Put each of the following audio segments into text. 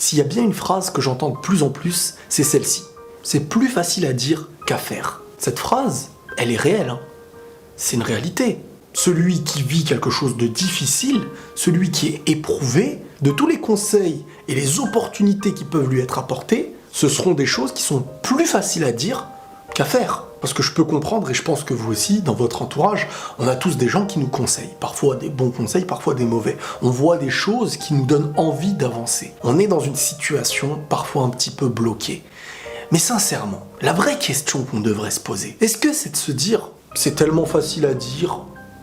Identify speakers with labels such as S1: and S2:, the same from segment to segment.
S1: S'il y a bien une phrase que j'entends de plus en plus, c'est celle-ci. C'est plus facile à dire qu'à faire. Cette phrase, elle est réelle, hein. C'est une réalité. Celui qui vit quelque chose de difficile, celui qui est éprouvé, de tous les conseils et les opportunités qui peuvent lui être apportées, ce seront des choses qui sont plus faciles à dire qu'à faire. Parce que je peux comprendre, et je pense que vous aussi, dans votre entourage, on a tous des gens qui nous conseillent. Parfois des bons conseils, parfois des mauvais. On voit des choses qui nous donnent envie d'avancer. On est dans une situation parfois un petit peu bloquée. Mais sincèrement, la vraie question qu'on devrait se poser, est-ce que c'est de se dire « c'est tellement facile à dire,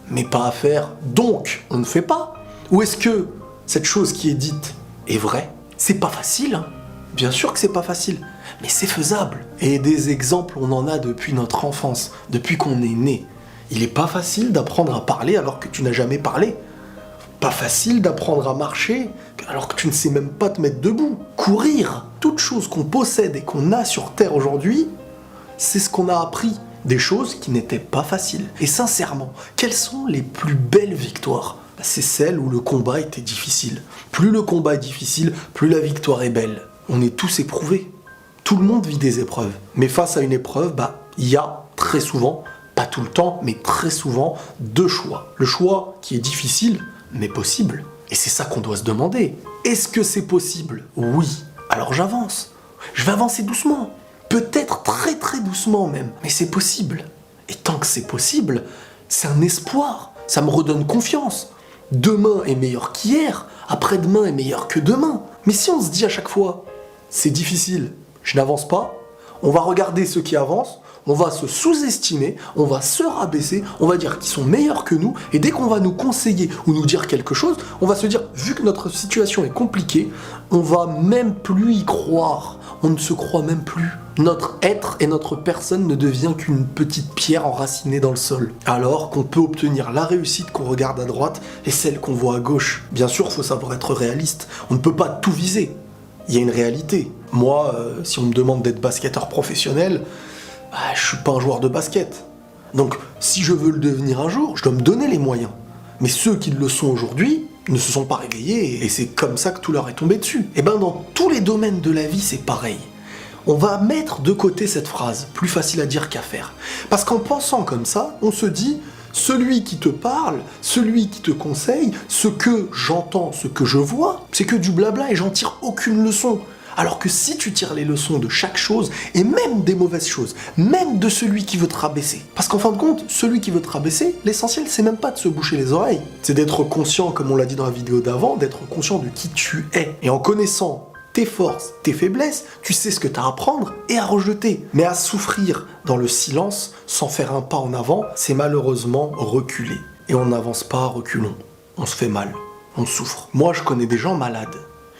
S1: mais pas à faire, donc on ne fait pas » Ou est-ce que cette chose qui est dite est vraie? C'est pas facile, hein. Bien sûr que c'est pas facile, mais c'est faisable. Et des exemples, on en a depuis notre enfance, depuis qu'on est né. Il est pas facile d'apprendre à parler alors que tu n'as jamais parlé. Pas facile d'apprendre à marcher alors que tu ne sais même pas te mettre debout. Courir, toute chose qu'on possède et qu'on a sur Terre aujourd'hui, c'est ce qu'on a appris. Des choses qui n'étaient pas faciles. Et sincèrement, quelles sont les plus belles victoires? C'est celles où le combat était difficile. Plus le combat est difficile, plus la victoire est belle. On est tous éprouvés. Tout le monde vit des épreuves. Mais face à une épreuve, il y a très souvent, pas tout le temps, mais très souvent, deux choix. Le choix qui est difficile, mais possible. Et c'est ça qu'on doit se demander. Est-ce que c'est possible? Oui. Alors j'avance. Je vais avancer doucement. Peut-être très très doucement même. Mais c'est possible. Et tant que c'est possible, c'est un espoir. Ça me redonne confiance. Demain est meilleur qu'hier. Après-demain est meilleur que demain. Mais si on se dit à chaque fois, c'est difficile, je n'avance pas, on va regarder ceux qui avancent, on va se sous-estimer, on va se rabaisser, on va dire qu'ils sont meilleurs que nous, et dès qu'on va nous conseiller ou nous dire quelque chose, on va se dire, vu que notre situation est compliquée, on va même plus y croire, on ne se croit même plus. Notre être et notre personne ne devient qu'une petite pierre enracinée dans le sol. Alors qu'on peut obtenir la réussite qu'on regarde à droite et celle qu'on voit à gauche. Bien sûr, il faut savoir être réaliste, on ne peut pas tout viser. Il y a une réalité. Moi, si on me demande d'être basketteur professionnel, je suis pas un joueur de basket. Donc, si je veux le devenir un jour, je dois me donner les moyens. Mais ceux qui le sont aujourd'hui ne se sont pas réveillés et c'est comme ça que tout leur est tombé dessus. Et dans tous les domaines de la vie, c'est pareil. On va mettre de côté cette phrase, plus facile à dire qu'à faire. Parce qu'en pensant comme ça, on se dit, celui qui te parle, celui qui te conseille, ce que j'entends, ce que je vois, c'est que du blabla et j'en tire aucune leçon. Alors que si tu tires les leçons de chaque chose, et même des mauvaises choses, même de celui qui veut te rabaisser. Parce qu'en fin de compte, celui qui veut te rabaisser, l'essentiel c'est même pas de se boucher les oreilles. C'est d'être conscient, comme on l'a dit dans la vidéo d'avant, d'être conscient de qui tu es. Et en connaissant tes forces, tes faiblesses, tu sais ce que tu as à prendre et à rejeter. Mais à souffrir dans le silence, sans faire un pas en avant, c'est malheureusement reculer. Et on n'avance pas à reculons. On se fait mal, on souffre. Moi, je connais des gens malades.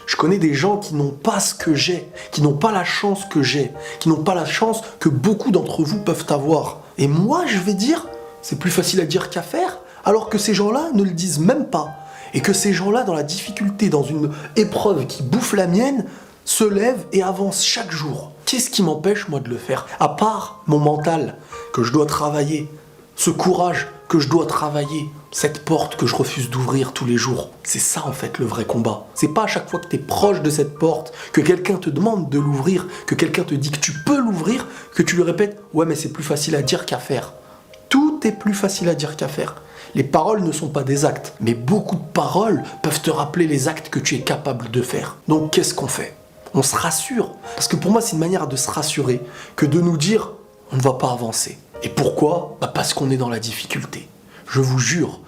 S1: Je connais des gens qui n'ont pas ce que j'ai, qui n'ont pas la chance que j'ai, qui n'ont pas la chance que beaucoup d'entre vous peuvent avoir. Et moi, je vais dire, c'est plus facile à dire qu'à faire, alors que ces gens-là ne le disent même pas. Et que ces gens-là, dans la difficulté, dans une épreuve qui bouffe la mienne, se lèvent et avancent chaque jour. Qu'est-ce qui m'empêche, moi, de le faire? À part mon mental, que je dois travailler, ce courage que je dois travailler, cette porte que je refuse d'ouvrir tous les jours. C'est ça, en fait, le vrai combat. C'est pas à chaque fois que tu es proche de cette porte, que quelqu'un te demande de l'ouvrir, que quelqu'un te dit que tu peux l'ouvrir, que tu lui répètes « Ouais, mais c'est plus facile à dire qu'à faire ». Tout est plus facile à dire qu'à faire. Les paroles ne sont pas des actes, mais beaucoup de paroles peuvent te rappeler les actes que tu es capable de faire. Donc qu'est-ce qu'on fait? On se rassure. Parce que pour moi, c'est une manière de se rassurer que de nous dire on ne va pas avancer. Et pourquoi? Parce qu'on est dans la difficulté. Je vous jure,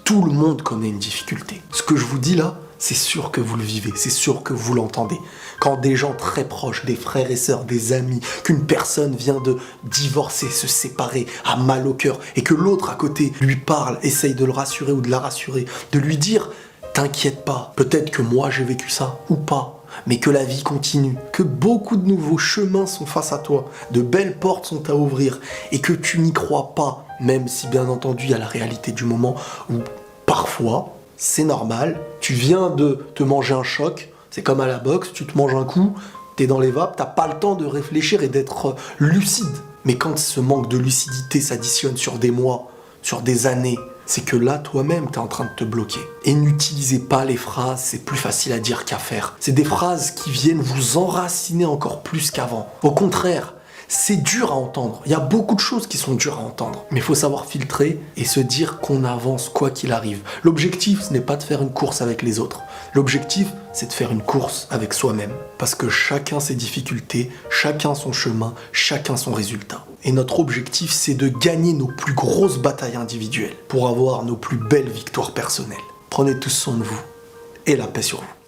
S1: tout le monde connaît une difficulté. Ce que je vous dis là, c'est sûr que vous le vivez, c'est sûr que vous l'entendez. Quand des gens très proches, des frères et sœurs, des amis, qu'une personne vient de divorcer, se séparer, a mal au cœur, et que l'autre à côté lui parle, essaye de le rassurer ou de la rassurer, de lui dire « T'inquiète pas, peut-être que moi j'ai vécu ça, ou pas, mais que la vie continue, que beaucoup de nouveaux chemins sont face à toi, de belles portes sont à ouvrir, et que tu n'y crois pas, même si bien entendu il y a la réalité du moment où parfois, c'est normal, tu viens de te manger un choc, c'est comme à la boxe, tu te manges un coup, t'es dans les vapes, t'as pas le temps de réfléchir et d'être lucide. Mais quand ce manque de lucidité s'additionne sur des mois, sur des années, c'est que là, toi-même, t'es en train de te bloquer. Et n'utilisez pas les phrases, c'est plus facile à dire qu'à faire. C'est des phrases qui viennent vous enraciner encore plus qu'avant. Au contraire, c'est dur à entendre. Il y a beaucoup de choses qui sont dures à entendre. Mais il faut savoir filtrer et se dire qu'on avance quoi qu'il arrive. L'objectif, ce n'est pas de faire une course avec les autres. L'objectif, c'est de faire une course avec soi-même. Parce que chacun ses difficultés, chacun son chemin, chacun son résultat. Et notre objectif, c'est de gagner nos plus grosses batailles individuelles pour avoir nos plus belles victoires personnelles. Prenez tous soin de vous et la paix sur vous.